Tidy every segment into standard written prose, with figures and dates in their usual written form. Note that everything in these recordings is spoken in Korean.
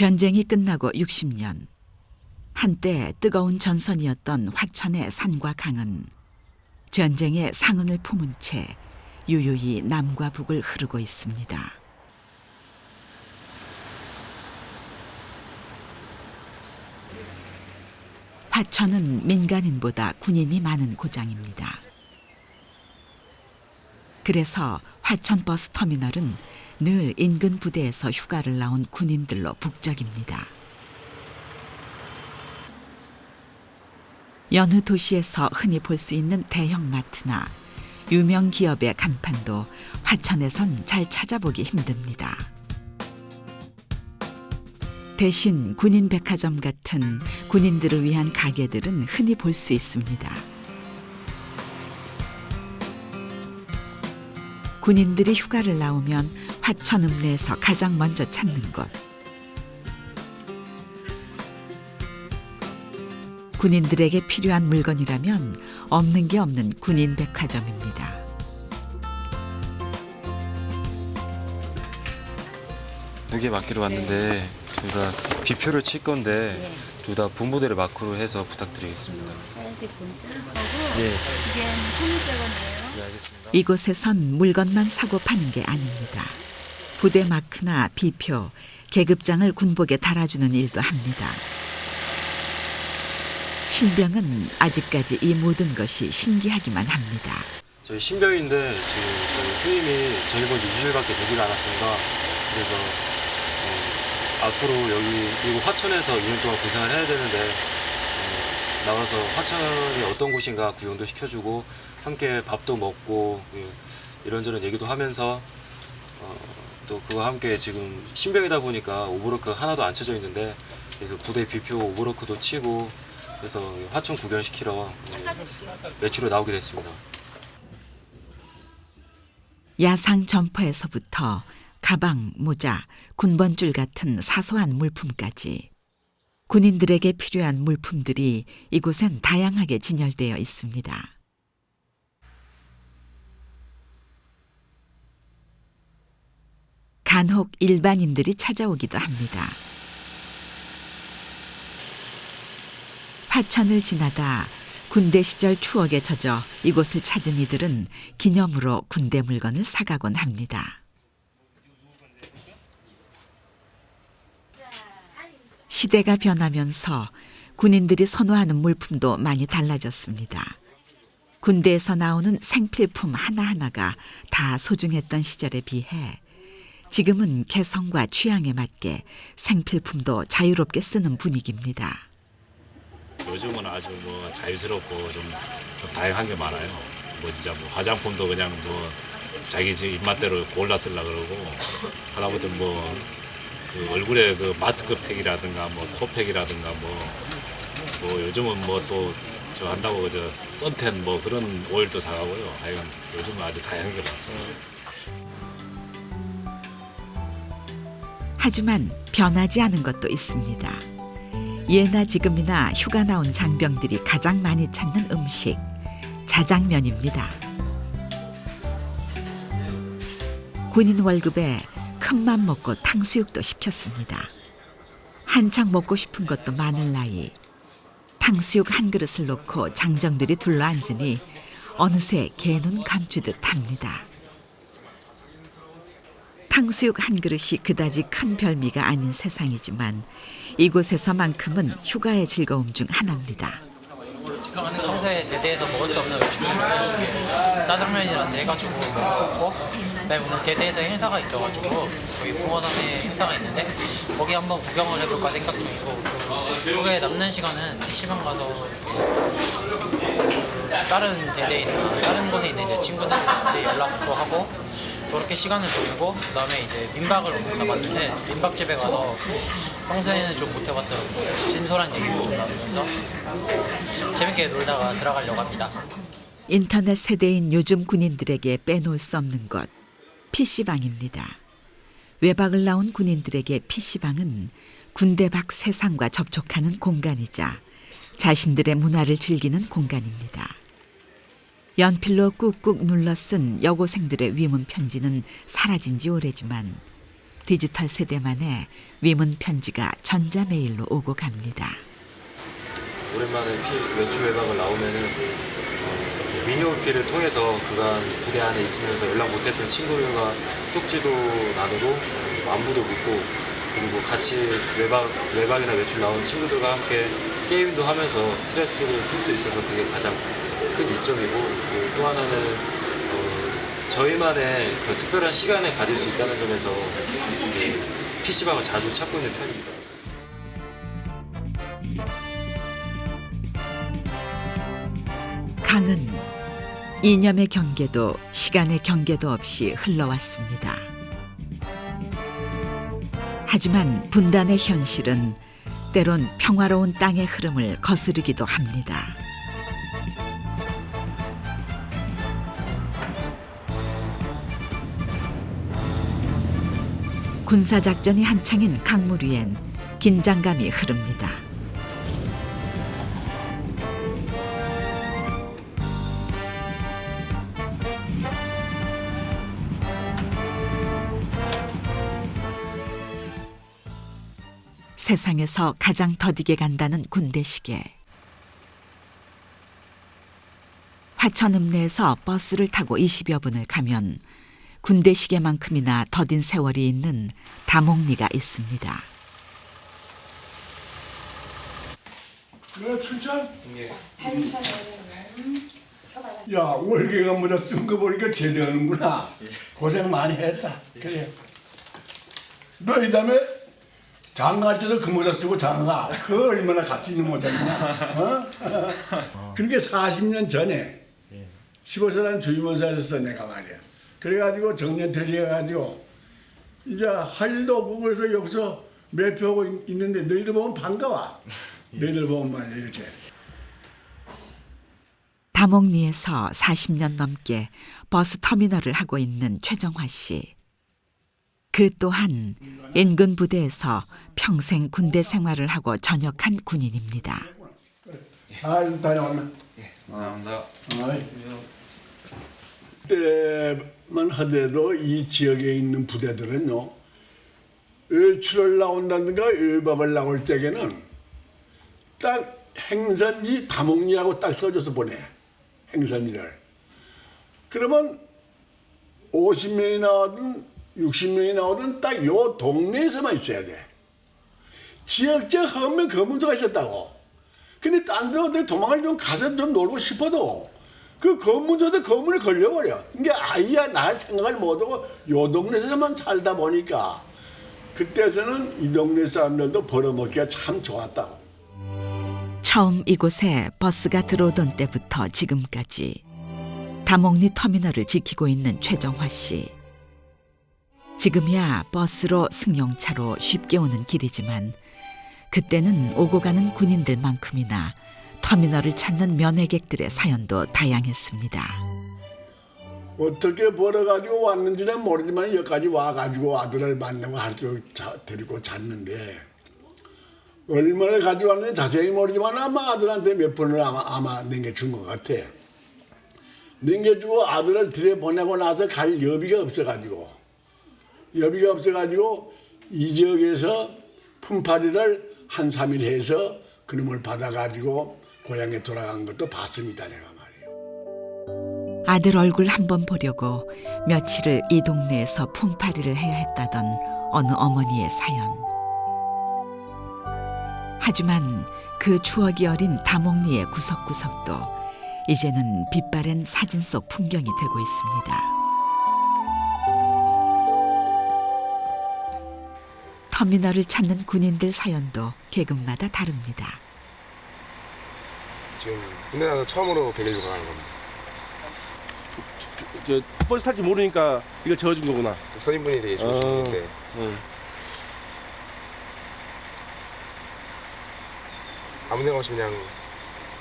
전쟁이 끝나고 60년, 한때 뜨거운 전선이었던 화천의 산과 강은 전쟁의 상흔을 품은 채 유유히 남과 북을 흐르고 있습니다. 화천은 민간인보다 군인이 많은 고장입니다. 그래서 화천버스 터미널은 늘 인근 부대에서 휴가를 나온 군인들로 북적입니다. 여느 도시에서 흔히 볼 수 있는 대형 마트나 유명 기업의 간판도 화천에선 잘 찾아보기 힘듭니다. 대신 군인 백화점 같은 군인들을 위한 가게들은 흔히 볼 수 있습니다. 군인들이 휴가를 나오면 화천 읍내에서 가장 먼저 찾는 곳. 군인들에게 필요한 물건이라면 없는 게 없는 군인 백화점입니다. 두 개 맡기로 왔는데 둘 다 비표를 칠 건데 둘 다 본부대를 마크로 해서 부탁드리겠습니다. 하얀색 본자하고 예. 이게 1,600원이에요. 네, 알겠습니다. 이곳에선 물건만 사고 파는 게 아닙니다. 부대 마크나 비표, 계급장을 군복에 달아주는 일도 합니다. 신병은 아직까지 이 모든 것이 신기하기만 합니다. 저희 신병인데 지금 저희 후임이 전입 온 2주일밖에 되지가 않았습니다. 그래서 앞으로 여기 이곳 화천에서 2년 동안 고생을 해야 되는데 나가서 화천이 어떤 곳인가 구경도 시켜주고 함께 밥도 먹고 이런저런 얘기도 하면서 또 그와 함께 지금 신병이다 보니까 오버로크가 하나도 안 쳐져 있는데 그래서 부대 비표 오버로크도 치고 그래서 화천 구경시키러 외출에 나오게 됐습니다. 야상 점퍼에서부터 가방, 모자, 군번줄 같은 사소한 물품까지 군인들에게 필요한 물품들이 이곳엔 다양하게 진열되어 있습니다. 간혹 일반인들이 찾아오기도 합니다. 화천을 지나다 군대 시절 추억에 젖어 이곳을 찾은 이들은 기념으로 군대 물건을 사가곤 합니다. 시대가 변하면서 군인들이 선호하는 물품도 많이 달라졌습니다. 군대에서 나오는 생필품 하나하나가 다 소중했던 시절에 비해 지금은 개성과 취향에 맞게 생필품도 자유롭게 쓰는 분위기입니다. 요즘은 아주 자유스럽고 좀 다양한 게 많아요. 진짜 화장품도 그냥 자기 집 입맛대로 골라 쓰려고 그러고 하다못해 그 얼굴에 그 마스크팩이라든가 코팩이라든가 요즘은 또 저 한다고 선텐 그런 오일도 사가고요. 하여간 요즘은 아주 다양한 게 많습니다. 하지만 변하지 않은 것도 있습니다. 예나 지금이나 휴가 나온 장병들이 가장 많이 찾는 음식, 자장면입니다. 군인 월급에 큰맘 먹고 탕수육도 시켰습니다. 한창 먹고 싶은 것도 많을 나이. 탕수육 한 그릇을 놓고 장정들이 둘러앉으니 어느새 개눈 감추듯 합니다. 탕수육 한 그릇이 그다지 큰 별미가 아닌 세상이지만 이곳에서만큼은 휴가의 즐거움 중 하나입니다. 평소에 대대에서 먹을 수 없는 음식들을 짜장면이라는 데 해가지고 먹고 그다음에 오늘 대대에서 행사가 있어가지고 여기 붕어산에 행사가 있는데 거기 한번 구경을 해볼까 생각 중이고 그게 남는 시간은 PC방 가서 다른 대대이나 다른 곳에 있는 이제 친구들한테 연락도 하고 그렇게 시간을 보내고 그다음에 이제 민박을 잡았는데 민박집에 가서 평소에는 좀 못 해봤던 진솔한 얘기를 좀 나누면서 재밌게 놀다가 들어가려고 합니다. 인터넷 세대인 요즘 군인들에게 빼놓을 수 없는 것, PC방입니다. 외박을 나온 군인들에게 PC방은 군대 밖 세상과 접촉하는 공간이자 자신들의 문화를 즐기는 공간입니다. 연필로 꾹꾹 눌러 쓴 여고생들의 위문 편지는 사라진 지 오래지만 디지털 세대만의 위문 편지가 전자메일로 오고 갑니다. 오랜만에 외출 외박을 나오면은 미니홈피를 통해서 그간 부대 안에 있으면서 연락 못했던 친구들과 쪽지도 나누고 안부도 묻고 그리고 같이 외박이나 외출 나온 친구들과 함께 게임도 하면서 스트레스를 풀 수 있어서 그게 가장 큰 이점이고 또 하나는 저희만의 그 특별한 시간을 가질 수 있다는 점에서 PC방을 자주 찾고 있는 편입니다. 강은 이념의 경계도 시간의 경계도 없이 흘러왔습니다. 하지만 분단의 현실은 때론 평화로운 땅의 흐름을 거스르기도 합니다. 군사작전이 한창인 강물 위엔 긴장감이 흐릅니다. 세상에서 가장 더디게 간다는 군대 시계. 화천 읍내에서 버스를 타고 20여 분을 가면 군대 시계만큼이나 더딘 세월이 있는 다목리가 있습니다. 너 춘천? 야, 월계가 모자 쓴 거 보니까 제대로 하는구나. 고생 많이 했다. 그래. 너 이 다음에 장가 때도 그 모자 쓰고 장가. 그 얼마나 가치 있는 모자냐. 어? 그러니까 40년 전에 15세단 주임원사였어 내가 말이야. 그래가지고 정년퇴직해가지고 이제 할 일도 없고 그래서 여기서 매표하고 있는데 너희들 보면 반가워. 너희들 보면 말이야 이렇게. 다목리에서 40년 넘게 버스 터미널을 하고 있는 최정화 씨. 그 또한 인근 부대에서 평생 군대 생활을 하고 전역한 군인입니다. 잘 다녀왔나? 예, 감사합니다. 그때만 하더라도 이 지역에 있는 부대들은요, 외출을 나온다든가 외박을 나올 때에는 딱 행선지 다목리라고 딱 써줘서 보내. 행선지를. 그러면 50명이 나오든 60명이 나오든 딱 요 동네에서만 있어야 돼. 지역적 하면 그 문제가 있었다고. 근데 딴 데 어디 도망을 좀 가서 좀 놀고 싶어도 그 건물에서 건물에 걸려버려. 그러니까 아이야 날 생각을 못하고 요 동네에서만 살다 보니까 그때서는 이 동네 사람들도 벌어먹기가 참 좋았다고. 처음 이곳에 버스가 들어오던 때부터 지금까지 다목리 터미널을 지키고 있는 최정화 씨. 지금이야 버스로 승용차로 쉽게 오는 길이지만 그때는 오고 가는 군인들만큼이나 터미널을 찾는 면회객들의 사연도 다양했습니다. 어떻게 벌어가지고 왔는지는 모르지만 여기까지 와가지고 아들을 만나고 하루 종일 데리고 잤는데 얼마나 가져왔는지 자세히 모르지만 아마 아들한테 몇 번을 아마 남겨준 것 같아. 남겨주고 아들을 들여보내고 나서 갈 여비가 없어가지고 이 지역에서 품팔이를 한 3일 해서 그놈을 받아가지고 고향에 돌아간 것도 봤습니다. 내가 말이에요. 아들 얼굴 한번 보려고 며칠을 이 동네에서 품팔이를 해야 했다던 어느 어머니의 사연. 하지만 그 추억이 어린 다목리의 구석구석도 이제는 빛바랜 사진 속 풍경이 되고 있습니다. 터미널을 찾는 군인들 사연도 계급마다 다릅니다. 지금 군대 나서 처음으로 100일 휴가 가는 겁니다. 저 버스 탈지 모르니까 이걸 저어준 거구나. 선임분이 되게 좋으신데 아무 생각 없이 그냥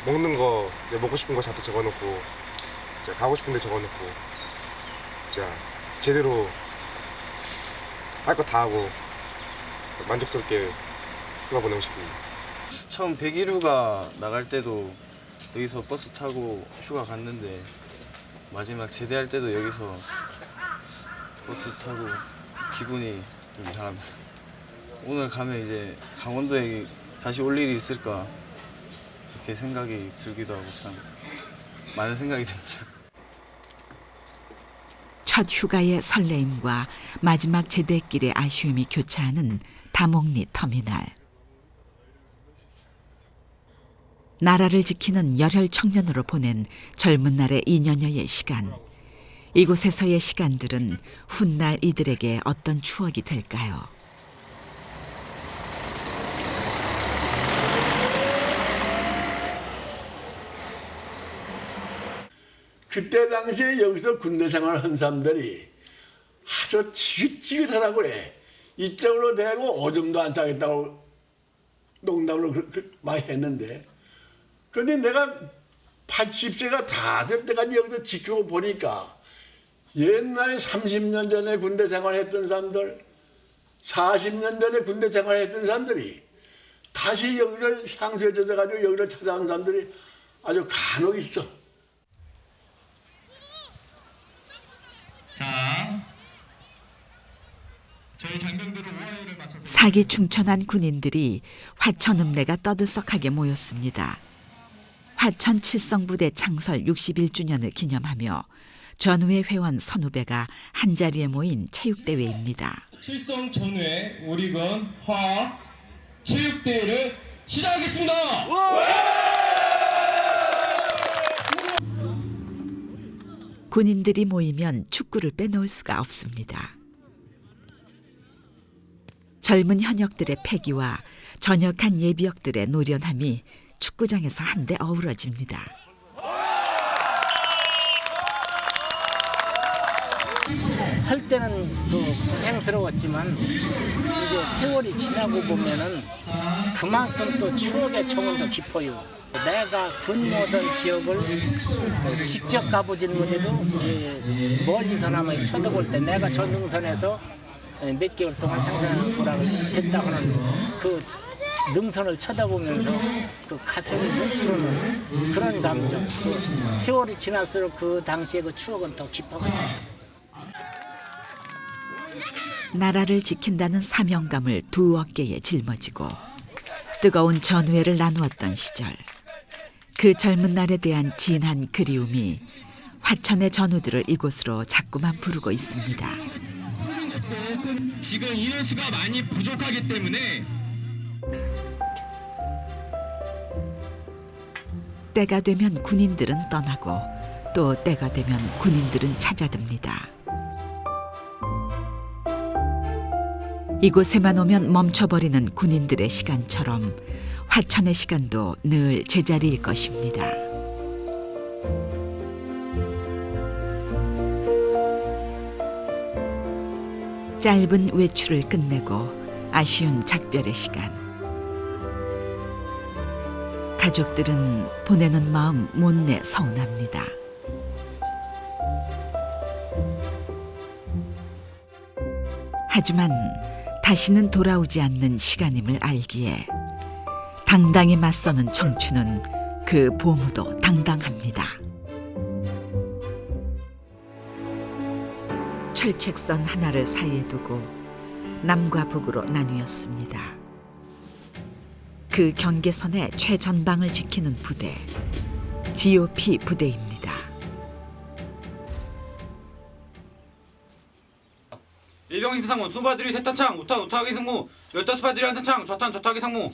먹는 거, 먹고 싶은 거 잔뜩 적어놓고 진짜 가고 싶은 데 적어놓고 진짜 제대로 할 거 다 하고 만족스럽게 휴가 보내고 싶습니다. 처음 100일 휴가 나갈 때도 여기서 버스 타고 휴가 갔는데 마지막 제대할 때도 여기서 버스 타고 기분이 여기 가면. 오늘 가면 이제 강원도에 다시 올 일이 있을까 이렇게 생각이 들기도 하고 참 많은 생각이 듭니다. 첫 휴가의 설레임과 마지막 제대길의 아쉬움이 교차하는 다목리 터미널. 나라를 지키는 열혈 청년으로 보낸 젊은 날의 2년여의 시간. 이곳에서의 시간들은 훗날 이들에게 어떤 추억이 될까요? 그때 당시에 여기서 군대 생활을 한 사람들이 아주 지긋지긋하다고 그래. 이쪽으로 대고 오줌도 안 싸겠다고 농담으로 많이 했는데, 근데 내가 80세가 다 될 때까지 여기서 지키고 보니까 옛날에 30년 전에 군대 생활했던 사람들, 40년 전에 군대 생활했던 사람들이 다시 여기를 향수에 젖어가지고 여기를 찾아온 사람들이 아주 간혹 있어. 사기 충천한 군인들이 화천 읍내가 떠들썩하게 모였습니다. 화천 칠성부대 창설 61주년을 기념하며 전후의 회원 선후배가 한자리에 모인 체육대회입니다. 칠성 전후의 오리건 화 체육대회를 시작하겠습니다. 군인들이 모이면 축구를 빼놓을 수가 없습니다. 젊은 현역들의 패기와 전역한 예비역들의 노련함이 축구장에서 한데 어우러집니다. 할 때는 고생스러웠지만 이제 세월이 지나고 보면은 그만큼 또 추억의 청은 더 깊어요. 내가 근무하던 지역을 직접 가보진 못해도 멀리서나마 쳐다볼 때 내가 저 능선에서 몇 개월 동안 생산보락을 했다 하는 그 능선을 쳐다보면서 그 가슴이 뭉클하는 그런 감정. 세월이 지날수록 그 당시의 그 추억은 더 깊어가요. 나라를 지킨다는 사명감을 두 어깨에 짊어지고 뜨거운 전우회를 나누었던 시절. 그 젊은 날에 대한 진한 그리움이 화천의 전우들을 이곳으로 자꾸만 부르고 있습니다. 지금 인원수가 많이 부족하기 때문에 때가 되면 군인들은 떠나고 또 때가 되면 군인들은 찾아듭니다. 이곳에만 오면 멈춰버리는 군인들의 시간처럼 화천의 시간도 늘 제자리일 것입니다. 짧은 외출을 끝내고 아쉬운 작별의 시간. 가족들은 보내는 마음 못내 서운합니다. 하지만 다시는 돌아오지 않는 시간임을 알기에 당당히 맞서는 청춘은 그 보무도 당당합니다. 철책선 하나를 사이에 두고 남과 북으로 나뉘었습니다. 그 경계선의 최전방을 지키는 부대, GOP 부대입니다. 일병 심상원 수바들이 세탄창 우탄 우타하기 상무 15바들이 한탄창 좌탄 좌타하기 상무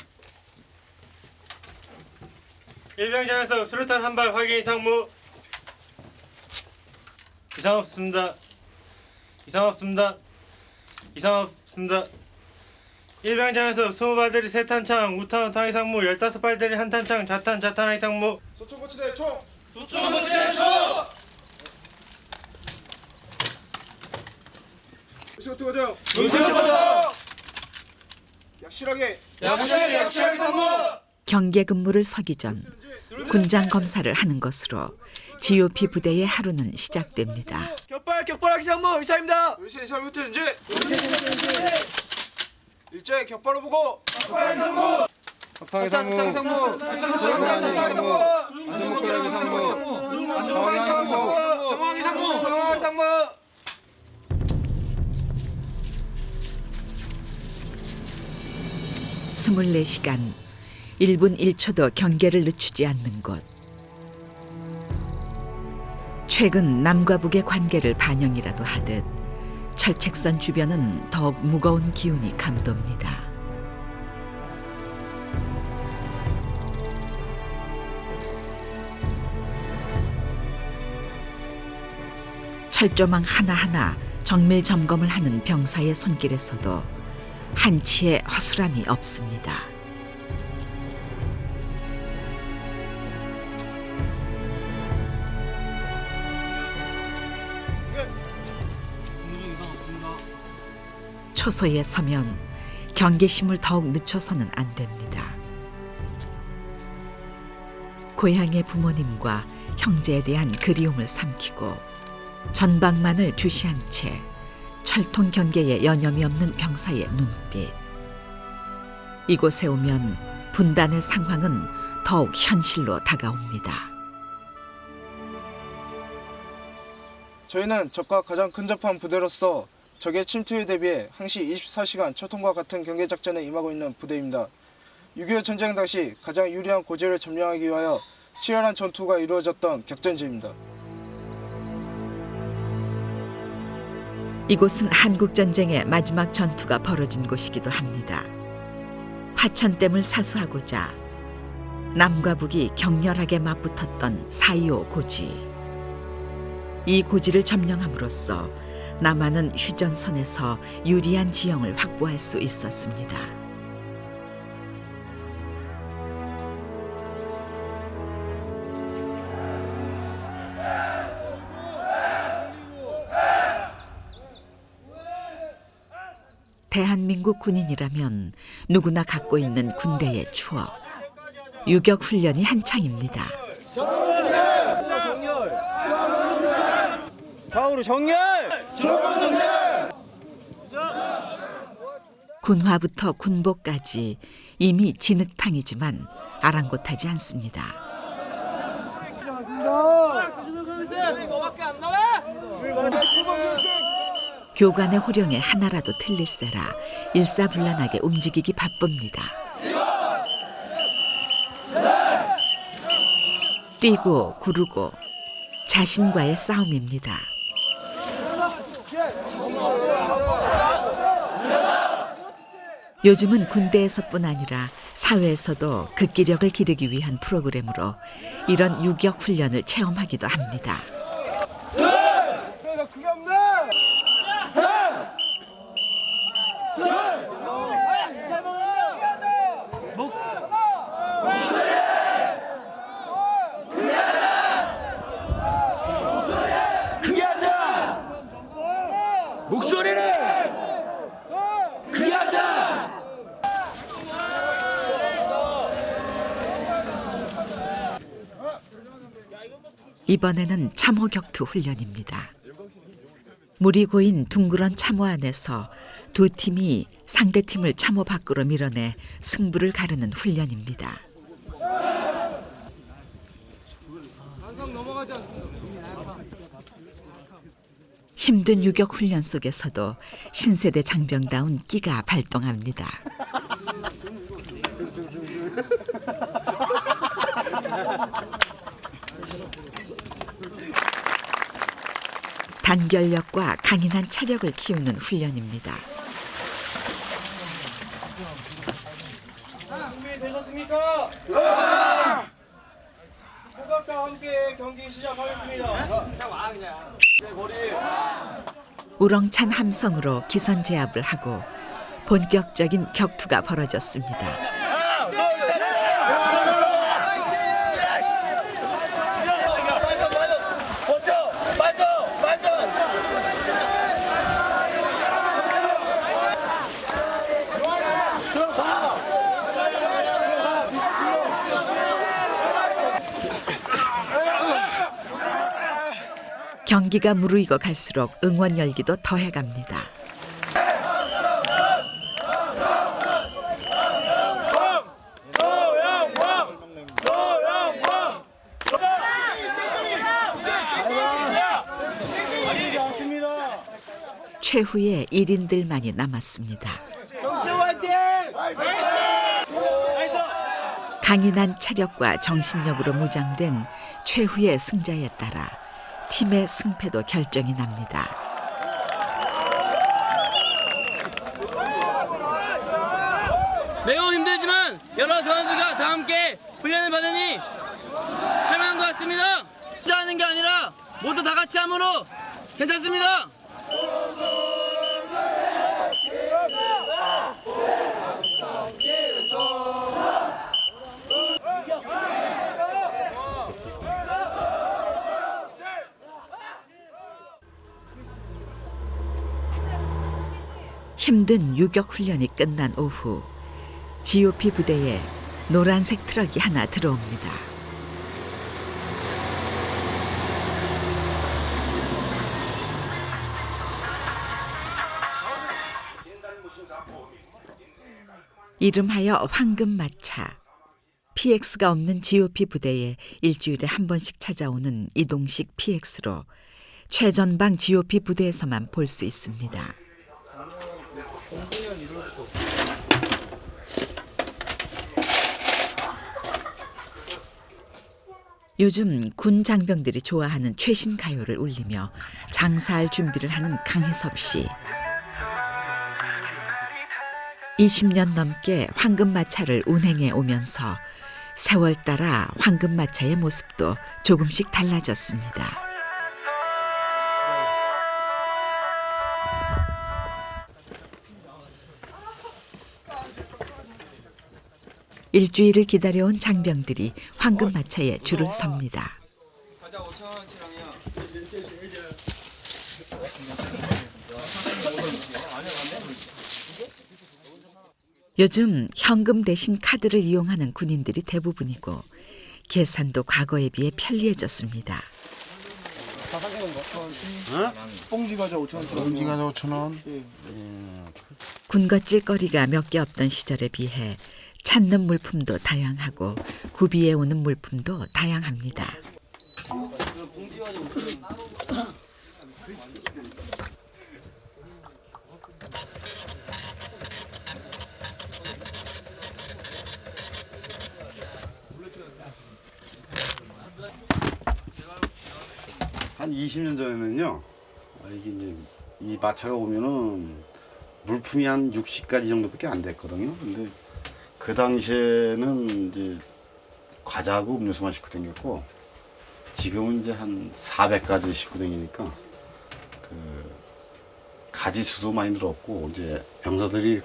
일병장에서 수류탄 한 발 확인 상무. 이상 없습니다. 이상 없습니다. 이상 없습니다. 일병장에서 20발들이 세탄창 우탄 우타하기 상무 15발들이 한탄창 좌탄 좌탄하기 상무. 소총거치대 총! 소총거치대 총! 시어투거정! 용시어투거정! 약실하게! 약실하게 상무! 경계 근무를 서기 전 군장 검사를 하는 것으로 GOP 부대의 하루는 시작됩니다. 격발하기 상무 의사입니다. 의사 이사부터 인지! 일제 격발로 보고! 격발하기 상무! 합탕의 상무! 안전목걸하기 상무! 안전목걸하기 상무! 정황이 상무! 상무! 24시간 1분 1초도 경계를 늦추지 않는 곳. 최근 남과 북의 관계를 반영이라도 하듯 철책선 주변은 더욱 무거운 기운이 감돕니다. 철조망 하나하나 정밀 점검을 하는 병사의 손길에서도 한치의 허술함이 없습니다. 초소에 서면 경계심을 더욱 늦춰서는 안 됩니다. 고향의 부모님과 형제에 대한 그리움을 삼키고 전방만을 주시한 채 철통 경계에 여념이 없는 병사의 눈빛. 이곳에 오면 분단의 상황은 더욱 현실로 다가옵니다. 저희는 적과 가장 근접한 부대로서 적의 침투에 대비해 항시 24시간 철통과 같은 경계작전에 임하고 있는 부대입니다. 6.25 전쟁 당시 가장 유리한 고지를 점령하기 위하여 치열한 전투가 이루어졌던 격전지입니다. 이곳은 한국전쟁의 마지막 전투가 벌어진 곳이기도 합니다. 화천댐을 사수하고자 남과 북이 격렬하게 맞붙었던 4.25 고지. 이 고지를 점령함으로써 남한은 휴전선에서 유리한 지형을 확보할 수 있었습니다. 대한민국 군인이라면 누구나 갖고 있는 군대의 추억. 유격 훈련이 한창입니다. 좌우로 정렬! 군화부터 군복까지 이미 진흙탕이지만 아랑곳하지 않습니다. 교관의 호령에 하나라도 틀릴세라 일사불란하게 움직이기 바쁩니다. 뛰고 구르고 자신과의 싸움입니다. 요즘은 군대에서뿐 아니라 사회에서도 극기력을 기르기 위한 프로그램으로 이런 유격 훈련을 체험하기도 합니다. 크게 하자! 목소리를 크게 하자! 이번에는 참호격투 훈련입니다. 물이 고인 둥그런 참호 안에서 두 팀이 상대 팀을 참호 밖으로 밀어내 승부를 가르는 훈련입니다. 힘든 유격 훈련 속에서도 신세대 장병다운 끼가 발동합니다. 단결력과 강인한 체력을 키우는 훈련입니다. 준비되셨습니까? 호각과 함께 경기 시작하겠습니다. 우렁찬 함성으로 기선 제압을 하고 본격적인 격투가 벌어졌습니다. 경기가 무르익어 갈수록 응원 열기도 더해갑니다. 최후의 1인들만이 남았습니다. 정치 화이팅! 강인한 체력과 정신력으로 무장된 최후의 승자에 따라 팀의 승패도 결정이 납니다. 매우 힘들지만 여러 선수가 다 함께 훈련을 받으니 할만한 것 같습니다. 혼자 하는 게 아니라 모두 다 같이 함으로 괜찮습니다. 힘든 유격 훈련이 끝난 오후 GOP 부대에 노란색 트럭이 하나 들어옵니다. 이름하여 황금마차. PX가 없는 GOP 부대에 일주일에 한 번씩 찾아오는 이동식 PX로 최전방 GOP 부대에서만 볼 수 있습니다. 요즘 군 장병들이 좋아하는 최신 가요를 울리며 장사할 준비를 하는 강희섭 씨. 20년 넘게 황금마차를 운행해 오면서 세월 따라 황금마차의 모습도 조금씩 달라졌습니다. 일주일을 기다려온 장병들이 황금마차에 줄을 섭니다. 과자 5,000원치랑요. 요즘 현금 대신 카드를 이용하는 군인들이 대부분이고 계산도 과거에 비해 편리해졌습니다. 뽕지 과자 5,000원. 뽕지 과자 5,000원. 군것질거리가 몇 개 없던 시절에 비해 찾는 물품도 다양하고 구비해 오는 물품도 다양합니다. 한 20년 전에는요, 이게 이제 이 마차가 오면은 물품이 한 60가지 정도밖에 안 됐거든요. 근데 그 당시에는 이제 과자하고 음료수만 싣고 다녔고, 지금은 이제 한 400가지 싣고 다니니까 그 가지 수도 많이 늘었고, 이제 병사들이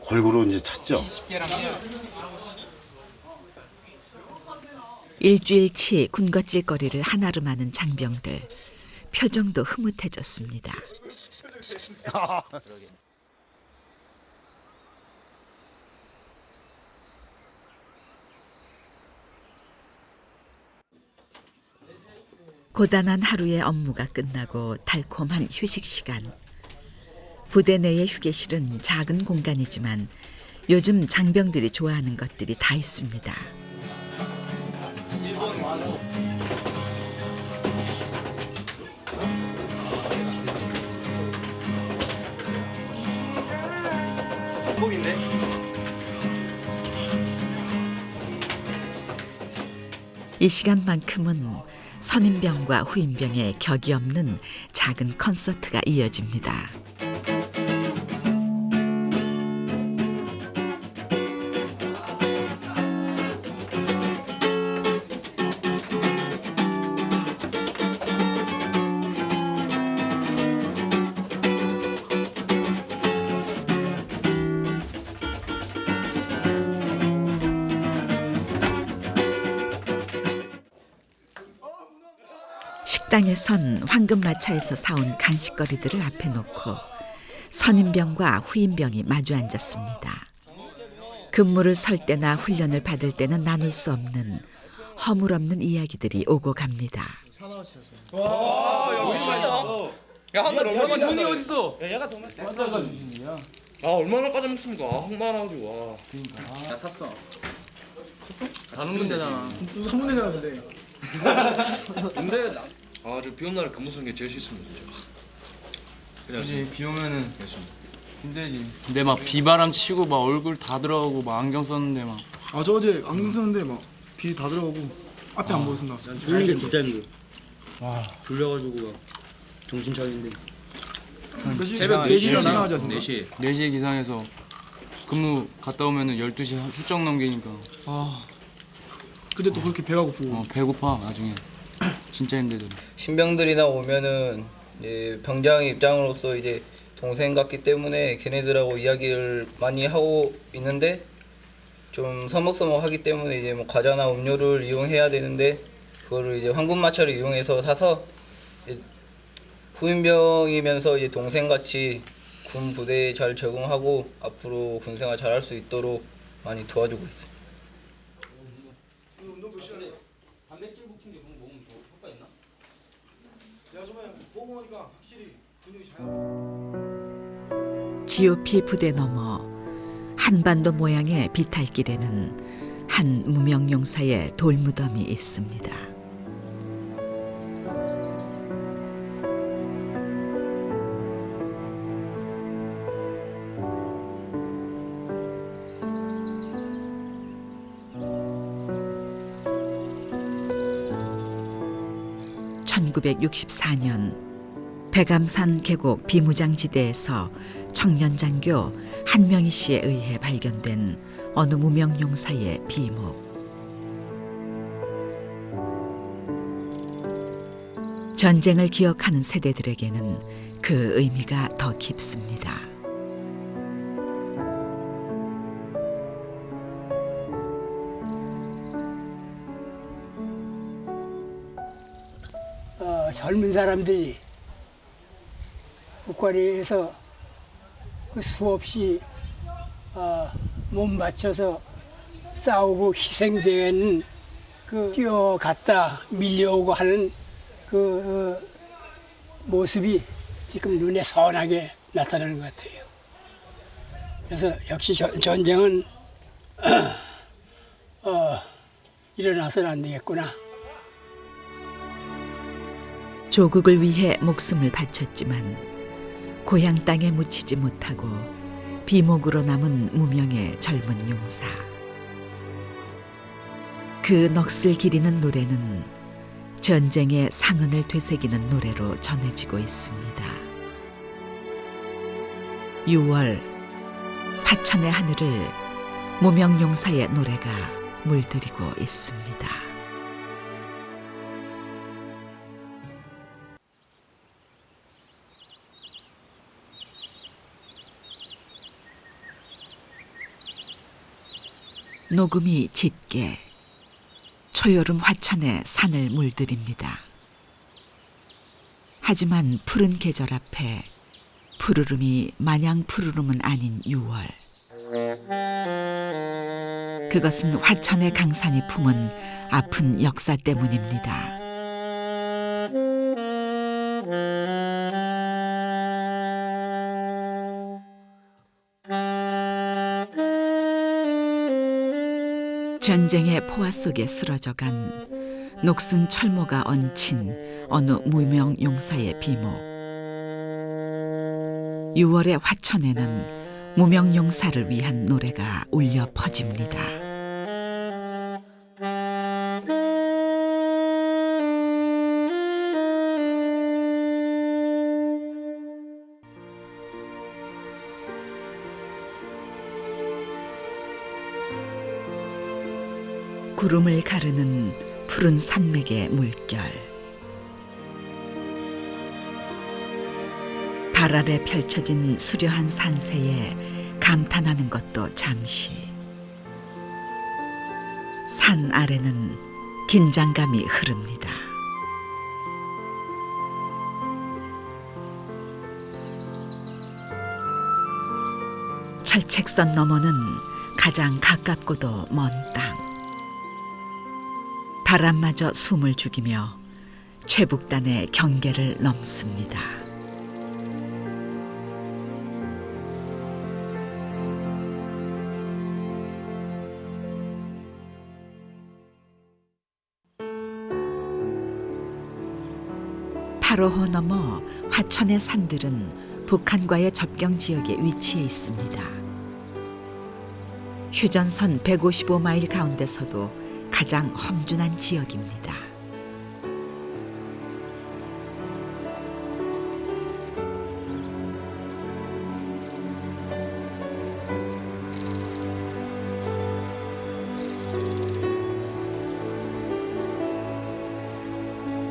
골고루 이제 찾죠. 20개랑요. 일주일치 군것질거리를 한아름하는 장병들. 표정도 흐뭇해졌습니다. 고단한 하루의 업무가 끝나고 달콤한 휴식 시간. 부대 내의 휴게실은 작은 공간이지만 요즘 장병들이 좋아하는 것들이 다 있습니다. 한복인데? 이 시간만큼은 선임병과 후임병의 격이 없는 작은 콘서트가 이어집니다. 식당에선 황금마차에서 사온 간식거리들을 앞에 놓고 선임병과 후임병이 마주 앉았습니다. 근무를 설 때나 훈련을 받을 때는 나눌 수 없는 허물없는 이야기들이 오고 갑니다. 와, 야, 미쳤냐? 야, 한달 얼마만 돈이 어딨어? 야, 얘가 더 많이 과자가 주신 거야? 아, 얼마나 과자 먹습니까? 한만 가지고 와. 그러니까. 야, 샀어. 다 먹는 데잖아. 3분 내라 근데. 근데 아, 저 비 오는 날에 근무 쓰는 게 제일 싫습니다, 진짜. 그지, 비 오면은 힘들지. 근데 막 비바람 치고 막 얼굴 다 들어가고 막 안경 썼는데 막 아, 저 어제 안경 쓰는데 막 비 다 들어가고 앞에 안 보여서 나왔어요. 졸린 게 진짜 힘들어. 와, 졸려가지고 막 정신 차리는데. 새벽 4시에 기상하지 않습니까? 4시에 기상해서 근무 갔다 오면은 12시 훌쩍 넘기니까. 아, 근데 또 그렇게 배가 고프고. 배고파 나중에. 진짜 힘들더라. 신병들이나 오면은 이제 병장의 입장으로서 이제 동생 같기 때문에 걔네들하고 이야기를 많이 하고 있는데 좀 서먹서먹하기 때문에 이제 뭐 과자나 음료를 이용해야 되는데 그거를 이제 황금마차를 이용해서 사서 후임병이면서 이제 동생같이 군 부대에 잘 적응하고 앞으로 군생활 잘할 수 있도록 많이 도와주고 있어요. 단백질 붓힌 게 너무 먹으면 더 효과 있나? 내가 저번에 보고 보니까 확실히 근육이 잘. GOP 부대 넘어 한반도 모양의 비탈길에는 한 무명용사의 돌무덤이 있습니다. (1964년) 백암산 계곡 비무장지대에서 청년장교 한명희 씨에 의해 발견된 어느 무명용사의 비목. 전쟁을 기억하는 세대들에게는 그 의미가 더 깊습니다. 젊은 사람들이 국거리에서 그 수없이 몸 바쳐서 싸우고 희생되는 그 뛰어갔다 밀려오고 하는 그 모습이 지금 눈에 선하게 나타나는 것 같아요. 그래서 역시 전쟁은 일어나서는 안 되겠구나. 조국을 위해 목숨을 바쳤지만 고향 땅에 묻히지 못하고 비목으로 남은 무명의 젊은 용사. 그 넋을 기리는 노래는 전쟁의 상흔을 되새기는 노래로 전해지고 있습니다. 6월 화천의 하늘을 무명 용사의 노래가 물들이고 있습니다. 녹음이 짙게 초여름 화천의 산을 물들입니다. 하지만 푸른 계절 앞에 푸르름이 마냥 푸르름은 아닌 6월. 그것은 화천의 강산이 품은 아픈 역사 때문입니다. 전쟁의 포화 속에 쓰러져간 녹슨 철모가 얹힌 어느 무명 용사의 비목. 6월의 화천에는 무명 용사를 위한 노래가 울려 퍼집니다. 구름을 가르는 푸른 산맥의 물결. 발 아래 펼쳐진 수려한 산세에 감탄하는 것도 잠시. 산 아래는 긴장감이 흐릅니다. 철책선 너머는 가장 가깝고도 먼 땅. 바람마저 숨을 죽이며 최북단의 경계를 넘습니다. 파로호 넘어 화천의 산들은 북한과의 접경 지역에 위치해 있습니다. 휴전선 155마일 가운데서도 가장 험준한 지역입니다.